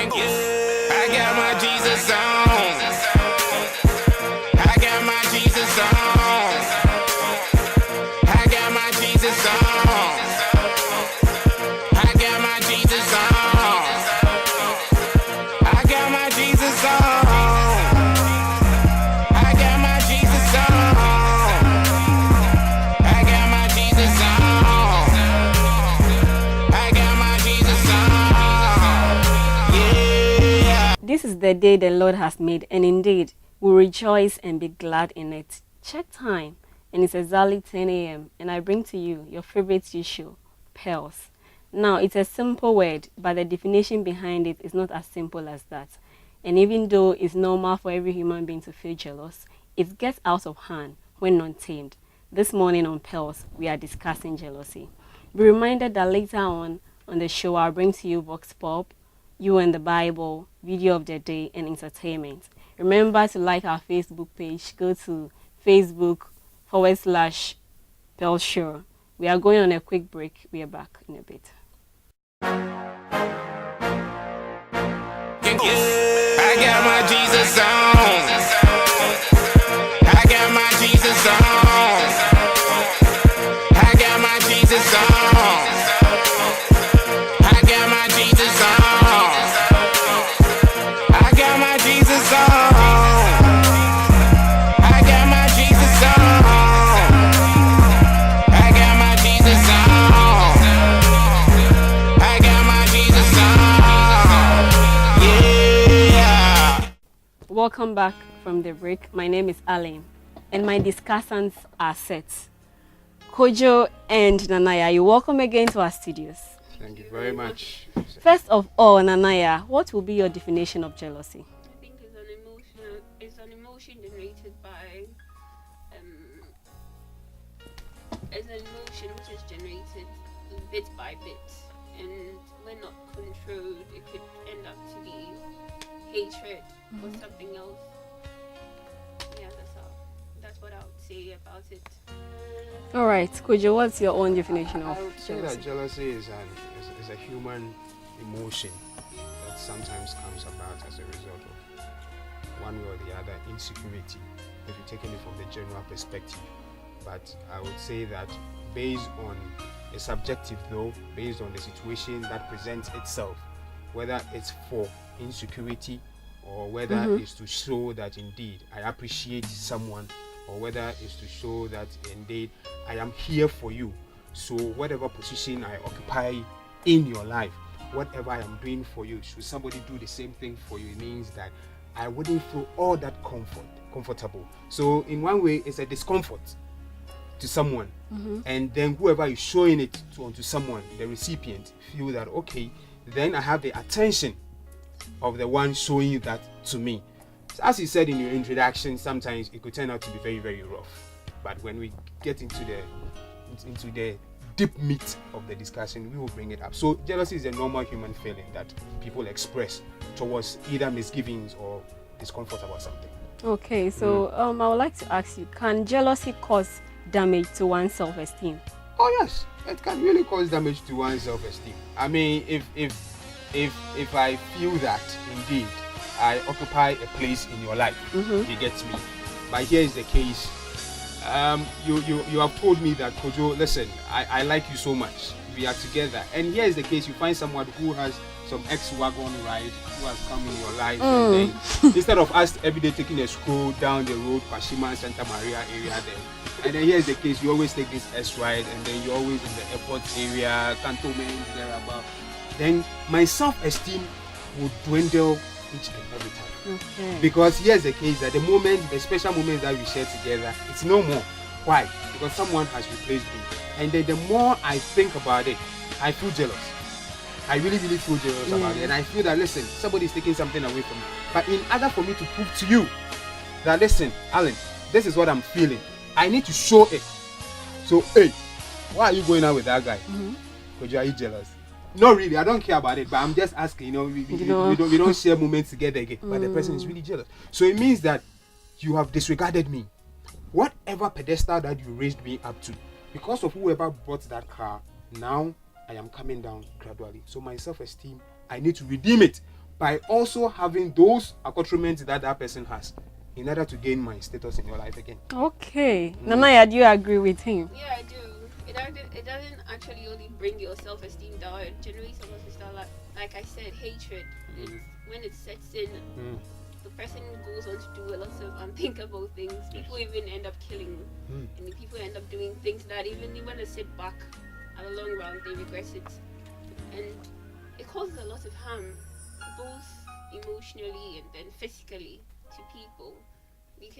I got my Jesus on. I got my Jesus on. I got my Jesus on. I got my Jesus on. I got my Jesus on. I got my Jesus on. I got my Jesus on. I got my Jesus on. Yeah. This is the day the Lord has made, and indeed we rejoice and be glad in it. Check time, and it's exactly 10 a.m. and I bring to you your favorite issue, pearls. Now, it's a simple word, but the definition behind it is not as simple as that. And even though it's normal for every human being to feel jealous, it gets out of hand when not tamed. This morning on Pearls, we are discussing jealousy. Be reminded that later on the show, I'll bring to you Vox Pop, You and the Bible, Video of the Day, and Entertainment. Remember to like our Facebook page. Go to Facebook.com/Pearl Show. We are going on a quick break. We are back in a bit. I got my Jesus on. I got my Jesus on. I got my Jesus on. I got my Jesus on. I got my Jesus on. I got my Jesus on. I got my Jesus on. I got my Jesus on. Yeah. Welcome back from the break. My name is Alan, and my discussants are set. Kojo and Nanaya, you're welcome again to our studios. Thank you very much. First of all, Nanaya, what will be your definition of jealousy? I think it's an emotion generated by it's an emotion which is generated bit by bit, and when not controlled, it could end up to be hatred or something else. Yeah, that's what I would say about it. All right, Kojo, what's your own definition of I would say jealousy? that jealousy is a human emotion that sometimes comes about as a result of one way or the other insecurity, if you're taking it from the general perspective. But I would say that based on a subjective though, based on the situation that presents itself, whether it's for insecurity or whether it's to show that indeed I appreciate someone, or whether it's to show that indeed I am here for you. So whatever position I occupy in your life, whatever I am doing for you, should somebody do the same thing for you, it means that I wouldn't feel all that comfortable. So in one way, it's a discomfort to someone, and then whoever is showing it onto someone, the recipient, feel that okay, then I have the attention of the one showing you that to me. As you said in your introduction, sometimes it could turn out to be very, very rough. But when we get into the deep meat of the discussion, we will bring it up. So jealousy is a normal human feeling that people express towards either misgivings or discomfort about something. Okay, so I would like to ask you, can jealousy cause damage to one's self-esteem? Oh yes, it can really cause damage to one's self-esteem. I mean, if I feel that indeed I occupy a place in your life, you get me. But here is the case. You have told me that, Kojo, listen, I like you so much. We are together. And here is the case. You find someone who has some ex-wagon ride, who has come in your life. And then instead of us every day taking a stroll down the road, Pashima, Santa Maria area there. And then here's the case. You always take this S-ride, and then you're always in the airport area, cantonment, thereabout. Then my self-esteem would dwindle each and every time. Okay. Because here's the case that the special moments that we share together, it's no more. Why? Because someone has replaced me. And then the more I think about it, I feel jealous. I really, really feel jealous about it. And I feel that, listen, somebody's taking something away from me. But in order for me to prove to you that, listen, Alan, this is what I'm feeling, I need to show it. So, hey, why are you going out with that guy? Because are you jealous? Not really, I don't care about it, but I'm just asking, we don't share moments together again. But the person is really jealous. So it means that you have disregarded me. Whatever pedestal that you raised me up to, because of whoever bought that car, now I am coming down gradually. So my self-esteem, I need to redeem it by also having those accoutrements that that person has in order to gain my status in your life again. Okay. Nanaya, do you agree with him? Yeah, I do. It doesn't actually only bring your self-esteem down. It generates some of the stuff like I said, hatred. It's, when it sets in, the person goes on to do a lot of unthinkable things. People even end up killing, and people end up doing things that even when they sit back at the long run, they regret it, and it causes a lot of harm, both emotionally and then physically to people. We've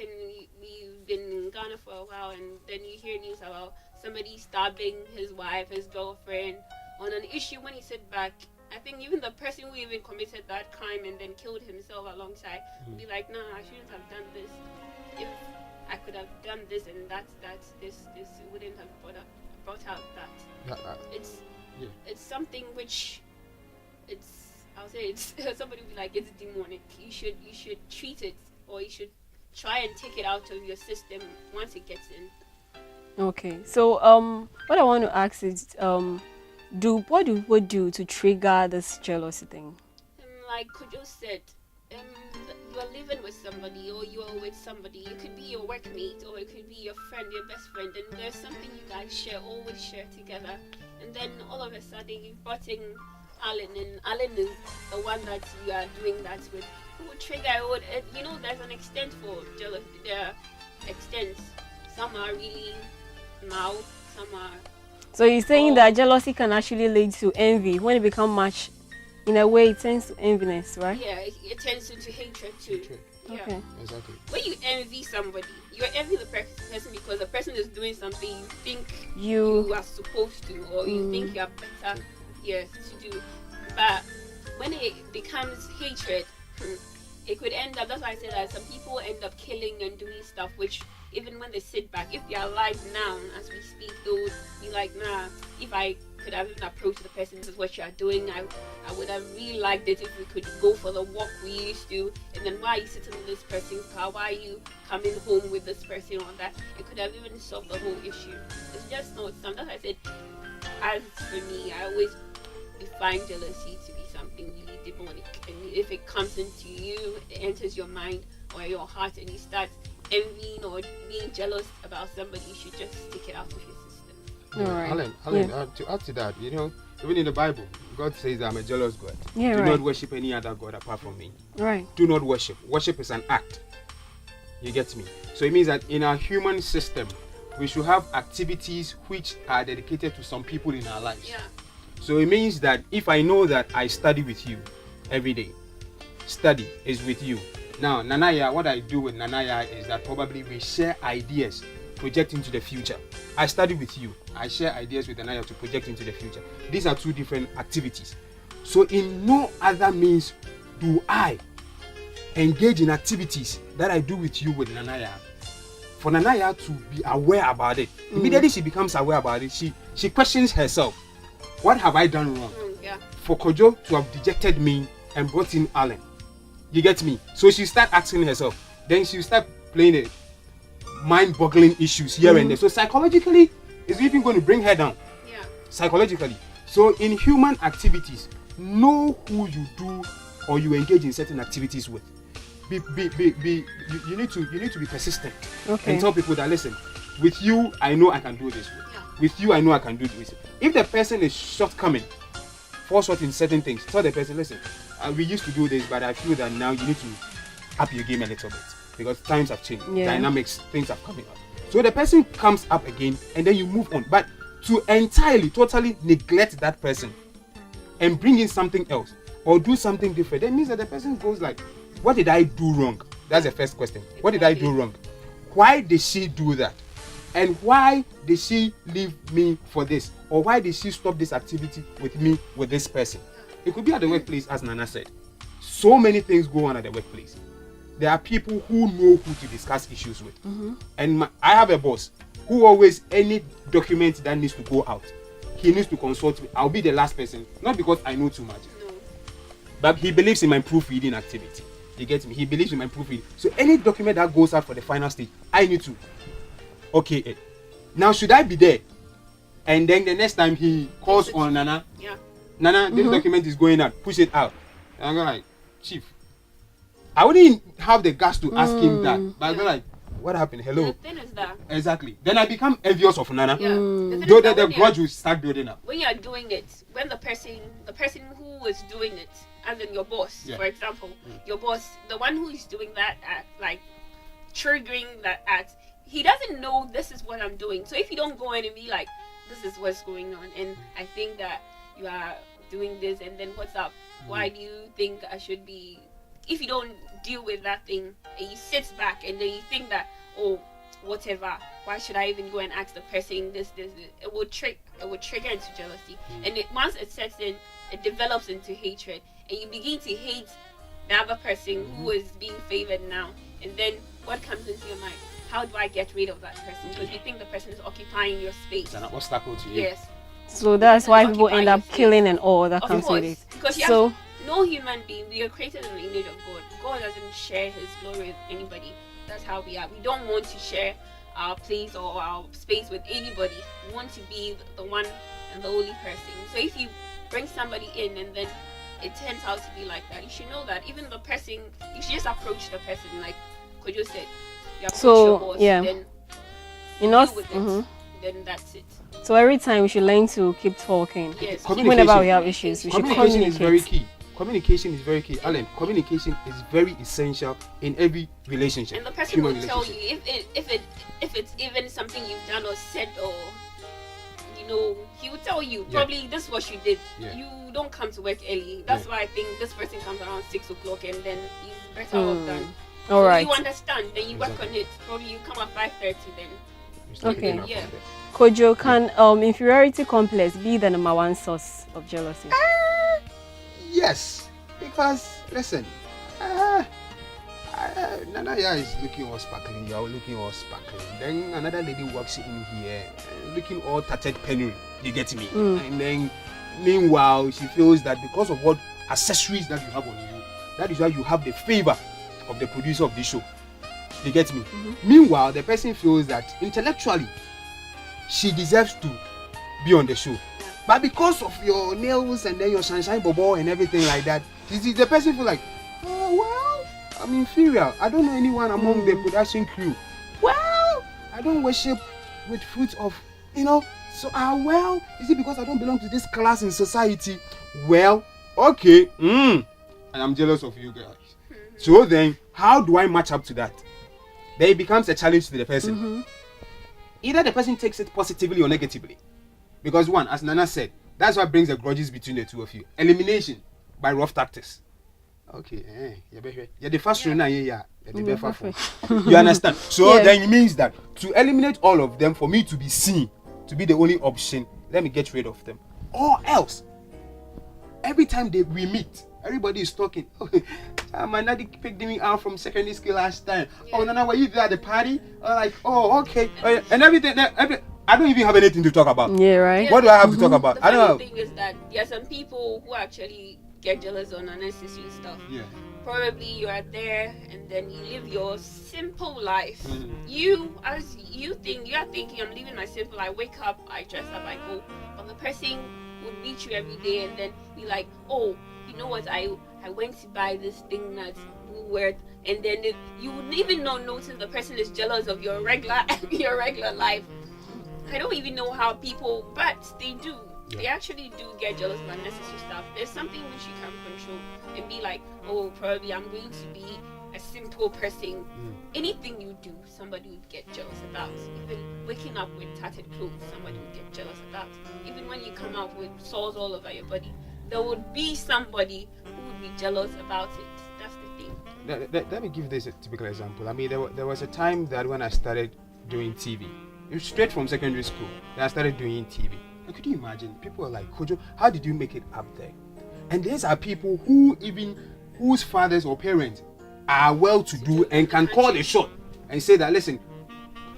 been in Ghana for a while, and then you hear news about somebody stabbing his wife, his girlfriend, on an issue. When he sit back, I think even the person who even committed that crime and then killed himself alongside would be like, nah, I shouldn't have done this. If I could have done this and this wouldn't have brought out that. It's something which I'll say it's somebody would be like, it's demonic. You should treat it, or you should try and take it out of your system once it gets in. Okay. So what I want to ask is what do people do to trigger this jealousy thing? Like Kojo said, you are living with somebody, or you are with somebody. It could be your workmate, or it could be your friend, your best friend, and there's something you guys always share together. And then all of a sudden you've brought in Alan, and Alan is the one that you are doing that with. Who would trigger? There's an extent for jealousy. There are extents. Some are really mild, some are. So you're saying that jealousy can actually lead to envy. When it becomes much, in a way, it tends to enviness, right? Yeah, it tends into hatred too. Yeah. Okay. Exactly. When you envy somebody, you're envying the person because the person is doing something you think You are supposed to, or you think you are better, to do. But when it becomes hatred, it could end up. That's why I said that some people end up killing and doing stuff which, even when they sit back, if they are alive now as we speak, they would be like, nah, if I could have even approached the person, this is what you are doing, I would have really liked it if we could go for the walk we used to. And then why are you sitting in this person's car? Why are you coming home with this person on that? It could have even solved the whole issue. It's just not something. That's why I said, as for me, I always define jealousy to be something really demonic. And if it comes into you, it enters your mind or your heart, and you start envying or being jealous about somebody, you should just take it out of your system. all right. Alan, to add to that, even in the Bible, God says, I'm a jealous God. Yeah, Do right. not worship any other God apart from me. Right. Do not worship. Worship is an act. You get me? So it means that in our human system, we should have activities which are dedicated to some people in our lives. Yeah. So it means that if I know that I study with you every day, study is with you. Now, Nanaya, what I do with Nanaya is that probably we share ideas, project into the future. I study with you. I share ideas with Nanaya to project into the future. These are two different activities. So in no other means do I engage in activities that I do with you with Nanaya. For Nanaya to be aware about it. Immediately she becomes aware about it, she questions herself. What have I done wrong? Yeah. For Kojo to have dejected me and brought in Alan. You get me? So she start asking herself. Then she start playing it, mind-boggling issues here and there. So psychologically, it's even going to bring her down. Yeah. Psychologically. So in human activities, know who you do or you engage in certain activities with. You need to be persistent. Okay. And tell people that, listen, with you, I know I can do this. Yeah. With you, I know I can do this. If the person is shortcoming, fall short in certain things, tell the person, listen, we used to do this, but I feel that now you need to up your game a little bit because times have changed, dynamics, things are coming up. So the person comes up again, and then you move on. But to totally neglect that person and bring in something else or do something different, that means that the person goes like, what did I do wrong? That's the first question. What did I do wrong? Why did she do that? And why did she leave me for this? Or why did she stop this activity with me, with this person? It could be at the workplace, as Nana said. So many things go on at the workplace. There are people who know who to discuss issues with. And I have a boss who always, any document that needs to go out, he needs to consult me. I'll be the last person, not because I know too much, but he believes in my proofreading activity. You get me? He believes in my proofreading. So any document that goes out for the final stage, I need to okay it. Now should I be there? And then the next time he calls on Nana, Nana, this document is going out, push it out. And I'm like, Chief, I wouldn't have the guts to ask him that. But I'm like, what happened? Hello. The thing is that. Exactly. Then I become envious of Nana. Yeah. The thing Though is that the when grudge will start building up. when you're doing it, when the person who is doing it, as in your boss, for example, your boss, the one who is doing that act, like triggering that act, he doesn't know this is what I'm doing. So if you don't go in and be like, this is what's going on, and I think that you are doing this, and then what's up? Why do you think I should be? If you don't deal with that thing, and you sit back and then you think that, oh, whatever, why should I even go and ask the person this? It will trigger into jealousy, and once it sets in, it develops into hatred, and you begin to hate the other person who is being favored now. And then what comes into your mind? How do I get rid of that person? Because you think the person is occupying your space. It's an obstacle to you. Yes. So that's why people end up killing and all that Of comes with course, it. because So no human being, we are created in the image of God. God doesn't share his glory with anybody. That's how we are. We don't want to share our place or our space with anybody. We want to be the one and the only person. So if you bring somebody in and then it turns out to be like that, you should know that even the person, you should just approach the person like Kojo said. You approach your boss, then you know, deal with it. Then that's it. so every time we should learn to keep talking. Yes. Whenever we have issues, we should Communication communicate. is very key. Communication is very key. Alan, communication is very essential in every relationship. And the person human will tell you relationship. if it's even something you've done or said, or he will tell you probably this is what you did. You don't come to work early. That's why I think this person comes around 6 o'clock and then he's better off done. All so right. you understand, then you work on it. Probably you come at 5:30 then. Okay. Yeah. Kojo, can inferiority complex be the number one source of jealousy? Yes, because listen, Nanaya is looking all sparkling, you're looking all sparkling. Then another lady walks in here looking all tattered penury. You get me? And then meanwhile, she feels that because of what accessories that you have on you, that is why you have the favor of the producer of this show. You get me? Meanwhile, the person feels that intellectually she deserves to be on the show. But because of your nails and then your sunshine bobo and everything like that, the person feels like, oh, well, I'm inferior. I don't know anyone among the production crew. Well, I don't worship with fruit of, so, well, is it because I don't belong to this class in society? Well, okay, and I'm jealous of you guys. So then, how do I match up to that? Then it becomes a challenge to the person. Either the person takes it positively or negatively. Because one, as Nana said, that's what brings the grudges between the two of you. Elimination by rough tactics. Okay, you're the first one, you understand? So then it means that to eliminate all of them, for me to be seen, to be the only option, let me get rid of them. Or else, every time we meet, everybody is talking. My daddy picked me out from secondary school last time. Oh, Nana, were you there at the party? Okay. And everything. I don't even have anything to talk about. Yeah, right. What do I have to talk about? The I don't know. thing is that there are some people who actually get jealous on unnecessary stuff. Yeah. Probably you are there and then you live your simple life. You are thinking, I'm living my simple. I wake up, I dress up, I go. But the person would meet you every day and then be like, oh, you know what? I went to buy this thing that's worth, and then you would even not notice the person is jealous of your regular life. I don't even know how people, but they do. Yeah. They actually do get jealous of unnecessary stuff. There's something which you can control and be like, oh, probably I'm going to be a simple person. Anything you do, somebody would get jealous about. Even waking up with tattered clothes, somebody would get jealous about. Even when you come out with sores all over your body, there would be somebody who would be jealous about it. That's the thing. Let me give this a typical example. I mean, there was a time that when I started doing TV, it was straight from secondary school, that I started doing TV. And could you imagine? People are like, Kojo, how did you make it up there? And these are people whose fathers or parents are well to do and can call the shot and say that, listen,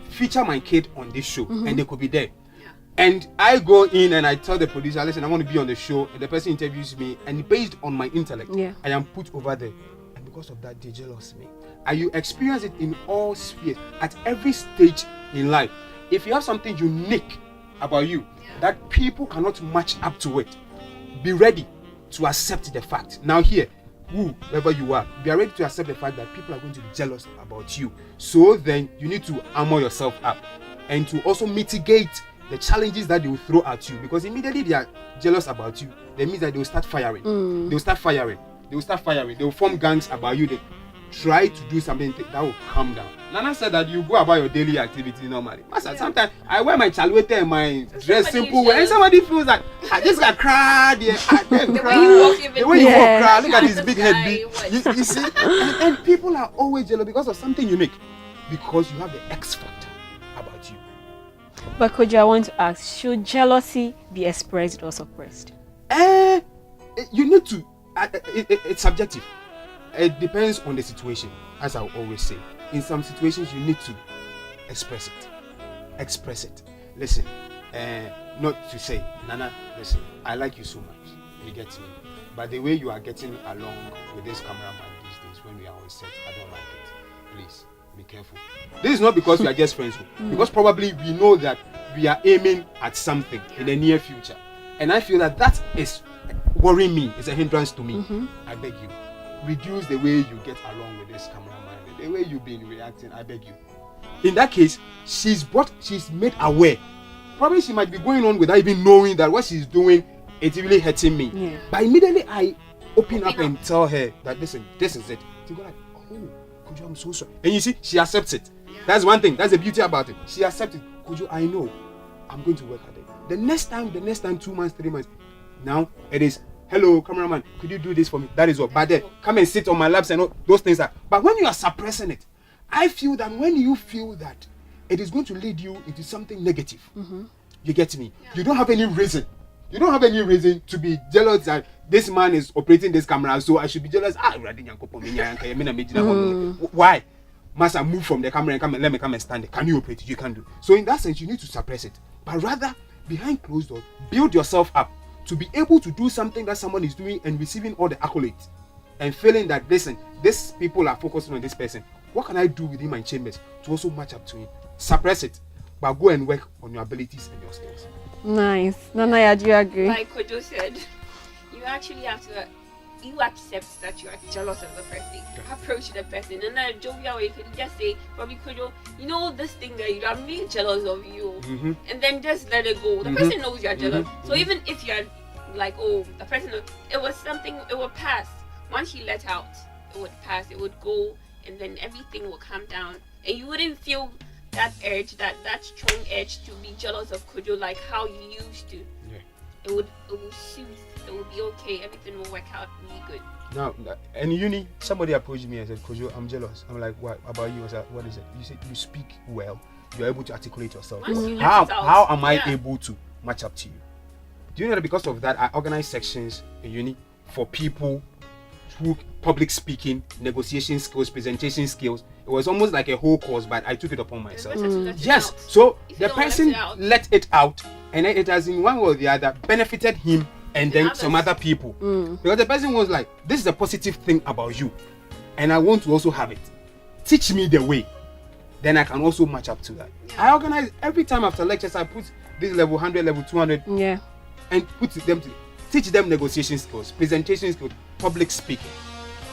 feature my kid on this show, and they could be there. And I go in and I tell the producer, listen, I want to be on the show, and the person interviews me, and based on my intellect, I am put over there. And because of that, they jealous me. And you experience it in all spheres, at every stage in life. If you have something unique about you that people cannot match up to it, be ready to accept the fact. Now here, whoever you are, be ready to accept the fact that people are going to be jealous about you. So then you need to armor yourself up and to also mitigate the challenges that they will throw at you, because immediately they are jealous about you, that means that they will start firing. They will start firing. They will form gangs about you. They try to do something that will calm down. Nana said that you go about your daily activity normally. Master, sometimes I wear my chalwete and my dress simple way, and somebody feels that I just got cried. Yeah, The way you walk, even the way you walk, cry. Look at That's this the big head. guy, You see, and people are always jealous because of something unique, because you have the X factor about you. But Kojo, I want to ask, should jealousy be expressed or suppressed? You need to. It's subjective. It depends on the situation, as I always say. In some situations, you need to express it. Listen, not to say, Nana, listen, I like you so much. You get me. But the way you are getting along with this cameraman these days, when we are on set, I don't like it. Please, be careful. This is not because we are just friends, because probably we know that we are aiming at something in the near future. And I feel that is worrying me. It's a hindrance to me. I beg you, reduce the way you get along with this cameraman, the way you've been reacting. I beg you. In that case, she's made aware. Probably she might be going on without even knowing that what she's doing, it's really hurting me. Yeah. But immediately I open up and tell her that, listen, this is it. She go like, oh, Kojo, I'm so sorry. And you see, she accepts it. That's one thing. That's the beauty about it. She accepts it. Kojo, I know. I'm going to work at it. The next time, 2 months, 3 months, now it is, hello, cameraman, could you do this for me? That is all. But then, come and sit on my laps and all those things. But when you are suppressing it, I feel that when you feel that it is going to lead you into something negative, you get me? Yeah. You don't have any reason. To be jealous that this man is operating this camera, so I should be jealous. Why? Master, move from the camera and come and let me come and stand there. Can you operate it? You can do. So in that sense, you need to suppress it. But rather, behind closed doors, build yourself up to be able to do something that someone is doing and receiving all the accolades. And feeling that, listen, these people are focusing on this person. What can I do within my chambers to also match up to him? Suppress it, but go and work on your abilities and your skills. Nice. Nana, do you agree? Like Kojo said, you actually have to, you accept that you are jealous of the person. Approach the person, and then jovial way, you can just say, probably Kojo, you know this thing that I'm really jealous of you, and then just let it go. The person knows you're jealous. So even if you're like, oh, the person, it was something, it would pass. Once you let out, it would pass, it would go, and then everything will calm down, and you wouldn't feel that urge, that strong urge to be jealous of Kojo like how you used to. Yeah. It would soothe. It would be okay. Everything will work out really good. Now, in uni, somebody approached me and said, Kojo, I'm jealous. I'm like, what about you? I said, what is it? You said you speak well. You're able to articulate yourself. How am I able to match up to you? Do you know that because of that, I organize sections in uni for people who public speaking, negotiation skills, presentation skills. It was almost like a whole course, but I took it upon myself. Yes. So the person let it out, and then it has in one way or the other benefited him and then some other people. Because the person was like, this is a positive thing about you, and I want to also have it. Teach me the way. Then I can also match up to that. I organize every time after lectures, I put this level 100, level 200, and put them to teach them negotiation skills, presentation skills, public speaking,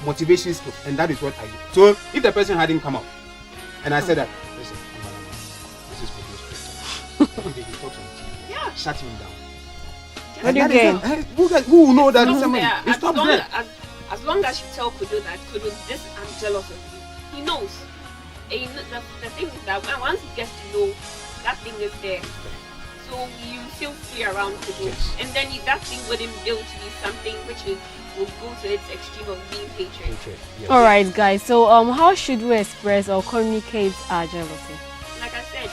motivation skills, and that is what I do. So if the person hadn't come out, and I said that, listen, this is Kojo's person. He talks on TV. Shut him down. What do you gain? Who will know that somebody? It's not there. As long as you tell Kojo that, Kojo, this, I'm jealous of you, he knows. And you know, the thing is that once he gets to know that thing is there, so you feel free around Kojo, and then that thing wouldn't build to be something which will go to its extreme of being hatred. Yes. All right, guys. So how should we express or communicate our jealousy? Like I said,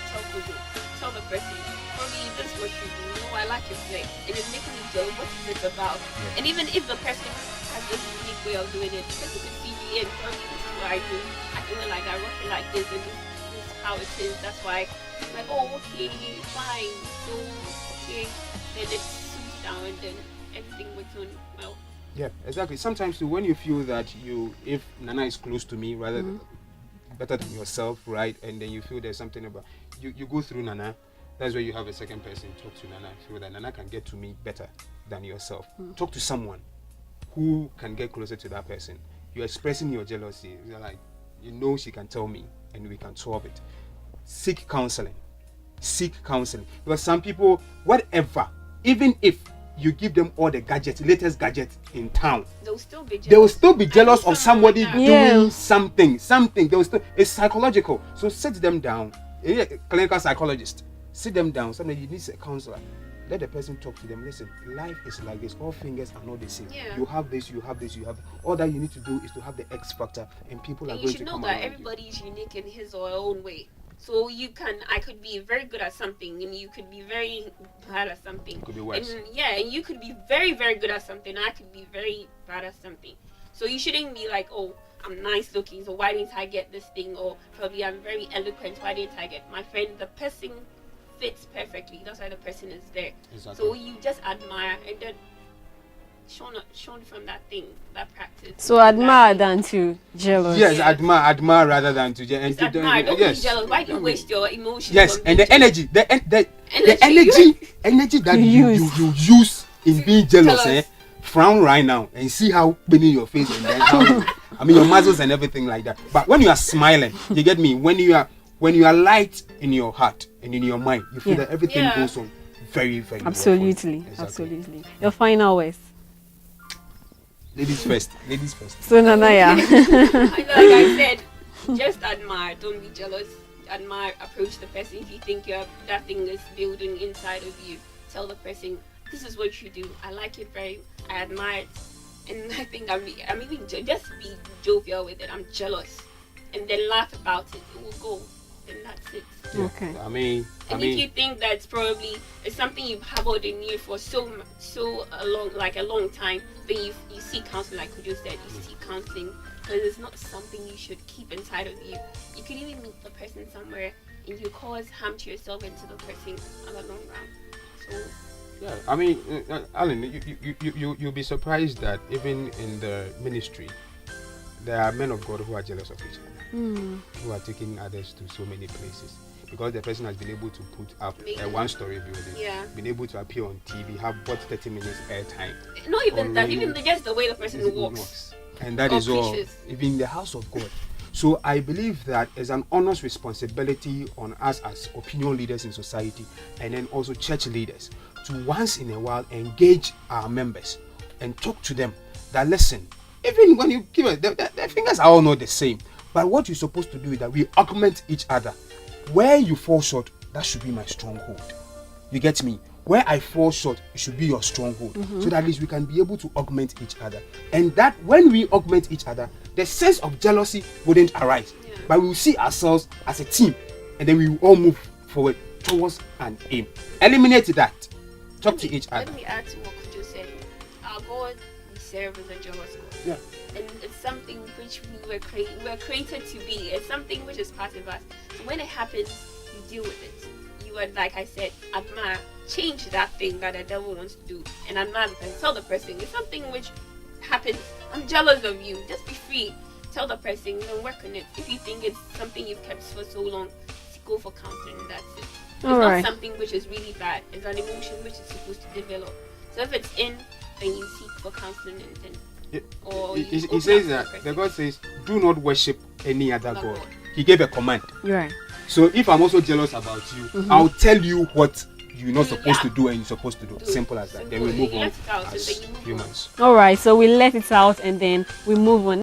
tell Kojo, tell the person, probably this is what you do. You know, I like your play, and it's making me jealous. What is this about? And even if the person has this unique way of doing it, the person could see me and probably this is what I do. I do it like I rock it like this, and this is how it is. That's why I'm like, oh, okay, fine. So okay, then it soothes down, and then everything works on well. Yeah, exactly. Sometimes too, when you feel that if Nana is close to me, rather better than yourself, right? And then you feel there's something about you go through Nana. That's where you have a second person talk to Nana. Feel that Nana can get to me better than yourself. Talk to someone who can get closer to that person. You're expressing your jealousy. You're like, she can tell me and we can solve it. Seek counseling. Because some people, whatever, even if you give them all the latest gadgets in town, They'll still be jealous. they will still be jealous of somebody like doing something. It's psychological. So sit them down. A clinical psychologist, sit them down. Somebody, you need a counselor. Let the person talk to them. Listen, life is like this. All fingers are not the same. Yeah. You have this, you have this, you have that. All that you need to do is to have the X factor, and people are And going you to should come know around that you. everybody is unique in his or her own way. So I could be very good at something, and you could be very bad at something. It could be worse. And you could be very, very good at something, and I could be very bad at something. So you shouldn't be like, oh, I'm nice looking, so why didn't I get this thing? Or probably I'm very eloquent, why didn't I get my friend? The person fits perfectly. That's why the person is there. Exactly. So you just admire, and then shown from that practice. So admire than to jealous. Yes, Yeah. admire rather than to Admire. Don't be jealous. Why do you waste your emotions? Yes, on and the being energy, the Energy. energy that You you use in being jealous, Jealous. frown right now and see how pin in your face and then how your muscles and everything like that. But when you are smiling, you get me. When you are light in your heart and in your mind, you feel Yeah. that everything Yeah. goes on very, very well. Absolutely. Exactly. Absolutely. Your final words. Ladies first. So Nanaya. Like I said, just admire. Don't be jealous. Admire. Approach the person. If you think that thing is building inside of you, tell the person, this is what you do. I like it I admire it, and I think I'm even just be jovial with it. I'm jealous, and then laugh about it. It will go. And that's it. Yeah. Okay. I mean, And if you think that's probably it's something you've harbored in you for a long time, then you seek counseling, like Kojo said, you seek counseling, because it's not something you should keep inside of you. You could even meet the person somewhere and you cause harm to yourself and to the person on the long run. So yeah, I mean, Alan, you'll be surprised that even in the ministry, there are men of God who are jealous of each other, who are taking others to so many places because the person has been able to put up a one-story building, Yeah. been able to appear on TV, have bought 30 minutes airtime. not even that, Already- even just the way the person It walks. and that Or is all, preaches. even in the house of God. So I believe that it's an honest responsibility on us as opinion leaders in society, and then also church leaders, to once in a while engage our members and talk to them that, listen, even when you give it, the fingers are all not the same, but what you're supposed to do is that we augment each other. Where you fall short, that should be my stronghold. You get me? Where I fall short, it should be your stronghold. So that at least we can be able to augment each other. And that when we augment each other, the sense of jealousy wouldn't arise. Yeah. But we will see ourselves as a team, and then we will all move forward towards an aim. Eliminate that. Talk to each other. Let me add to what Kojo said. Our God we serve is a jealous God. Yeah. And it's something which we were created to be. It's something which is part of us. So when it happens, you deal with it. You are, like I said, admire. Change that thing that the devil wants to do. And admire the person. Tell the person it's something which happens. I'm jealous of you. Just be free. Tell the person, work on it. If you think it's something you've kept for so long, go for counseling and that's it. It's All not right. something which is really bad. It's an emotion which is supposed to develop. So if it's in, then you seek for counseling and then or you He open says up that to the the God says, do not worship any other Other God. God. He gave a command. You're right. So if I'm also jealous about you, I'll tell you what you're not Yeah. supposed to do and you're supposed to do. Simple as that. Then we Simple. move You on let it out and as then you move on. humans. All right. So we let it out and then we move on.